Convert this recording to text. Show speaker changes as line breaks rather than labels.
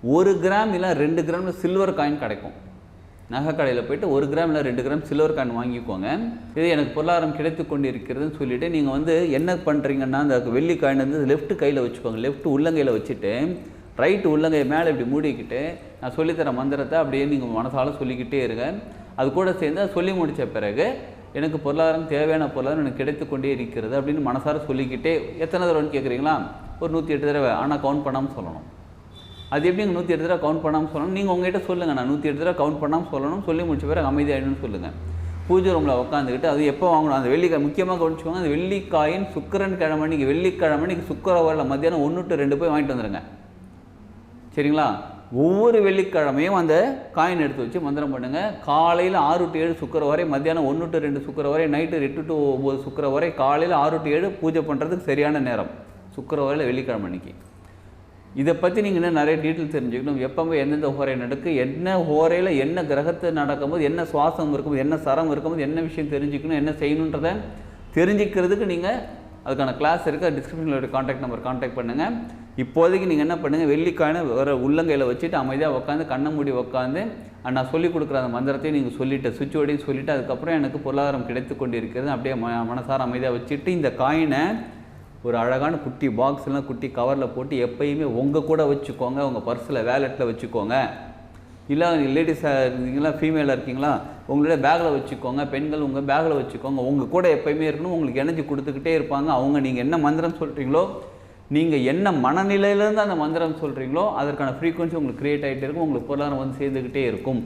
1 gram இல்லை 2 கிராமில் silver coin கிடைக்கும். நகை கடையில் போய்ட்டு 1 கிராம் இல்லை 2 கிராம் சில்வர் காயின் வாங்கிக்கோங்க. இது எனக்கு பொருளாதாரம் கிடைத்து கொண்டு இருக்கிறதுன்னு சொல்லிவிட்டு நீங்கள் வந்து என்ன பண்ணுறீங்கன்னா, அந்த வெள்ளி காயின் வந்து லெஃப்ட் கையில் வச்சுக்கோங்க. லெஃப்ட் உள்ளங்கையில் வச்சுட்டு ரைட்டு உள்ளங்கையை மேலே இப்படி மூடிக்கிட்டு நான் சொல்லித்தர மந்திரத்தை அப்படியே நீங்கள் மனசால சொல்லிக்கிட்டே இருங்க. அது கூட சேர்ந்து சொல்லி முடித்த பிறகு எனக்கு பொருளாதாரம் தேவையான பொருளாதாரம் எனக்கு கிடைத்து கொண்டே இருக்கிறது அப்படின்னு மனசார சொல்லிக்கிட்டே எத்தனை தடவைன்னு கேட்குறீங்களா? ஒரு 108 தடவை. ஆனால் கவுண்ட் பண்ணாமல் சொல்லணும். அது எப்படி 108 தடவை கவுண்ட் பண்ணாமல் சொல்லணும்? நீங்கள் உங்கள்கிட்ட சொல்லுங்கள், நான் 108 தடவை கவுண்ட் பண்ணாமல் சொல்லணும், சொல்லி முடிச்ச பிறகு அமைதியாகிடுன்னு சொல்லுங்கள். பூஜை ரூமில் உட்காந்துக்கிட்டு அது எப்போ வாங்கணும்? அந்த வெள்ளிக்காய் முக்கியமாக கவனிச்சுக்கோங்க. அந்த வெள்ளிக்காயின் சுக்கிரன் கிழமை அன்றைக்கி வெள்ளிக்கிழமை அன்றைக்கி சுக்கரவாரில் மத்தியானம் 1 to 2 போய் வாங்கிட்டு வந்துடுங்க. சரிங்களா? ஒவ்வொரு வெள்ளிக்கிழமையும் அந்த காயின் எடுத்து வச்சு மந்திரம் பண்ணுங்கள். காலையில் 6 to 7 சுக்கரவாரை, மத்தியானம் 1 to 2 சுக்கரவாரை, நைட்டு 8 to 9 சுக்கரவாரை, காலையில் 6 to 7 பூஜை பண்ணுறதுக்கு சரியான நேரம் சுக்கரவாரில் வெள்ளிக்கிழமை அன்றைக்கி. இதை பற்றி நீங்கள் இன்னும் நிறைய டீட்டெயில் தெரிஞ்சுக்கணும். எப்போ எந்தெந்த ஹோரை நடக்கு, என்ன ஹோரையில் என்ன கிரகத்தை நடக்கும்போது, என்ன சுவாசம் இருக்கும்போது, என்ன சரம் இருக்கும்போது, என்ன விஷயம் தெரிஞ்சுக்கணும், என்ன செய்யணுன்றதை தெரிஞ்சுக்கிறதுக்கு நீங்கள் அதுக்கான கிளாஸ் இருக்குது. டிஸ்கிரிப்ஷனில் கான்டாக்ட் நம்பர் கான்டாக்ட் பண்ணுங்கள். இப்போதைக்கு நீங்கள் என்ன பண்ணுங்கள், வெள்ளிக்காயினை வேறு உள்ளங்கையில் வச்சுட்டு அமைதியாக உட்காந்து கண்ணை மூடி உட்காந்து நான் சொல்லிக் கொடுக்குற அந்த மந்திரத்தையும் நீங்கள் சொல்லிவிட்டு சுவிட்சோடையும் சொல்லிவிட்டு அதுக்கப்புறம் எனக்கு பொருளாதாரம் கிடைத்து கொண்டு இருக்கிறது அப்படியே மனசார அமைதியாக வச்சுட்டு இந்த காயினை ஒரு அழகான குட்டி பாக்ஸ்லாம் குட்டி கவரில் போட்டு எப்பயுமே உங்கள் கூட வச்சுக்கோங்க. உங்கள் பர்ஸில் வேலெட்டில் வச்சுக்கோங்க. இல்லை லேடிஸாக இருந்தீங்களா, ஃபீமேலாக இருக்கீங்களா, உங்களுடைய பேக்கில் வச்சுக்கோங்க. பெண்கள் உங்கள் பேக்கில் வச்சுக்கோங்க. உங்கள் கூட எப்பயுமே இருக்கணும். உங்களுக்கு எனர்ஜி கொடுத்துக்கிட்டே இருப்பாங்க. அவங்க நீங்கள் என்ன மந்திரம் சொல்கிறீங்களோ, நீங்கள் என்ன மனநிலையிலேருந்து அந்த மந்திரம் சொல்கிறீங்களோ அதற்கான ஃப்ரீக்வன்சி உங்களுக்கு க்ரியேட் ஆகிட்டே இருக்கும். உங்களுக்கு பொருளாதாரம் வந்து சேர்ந்துக்கிட்டே இருக்கும்.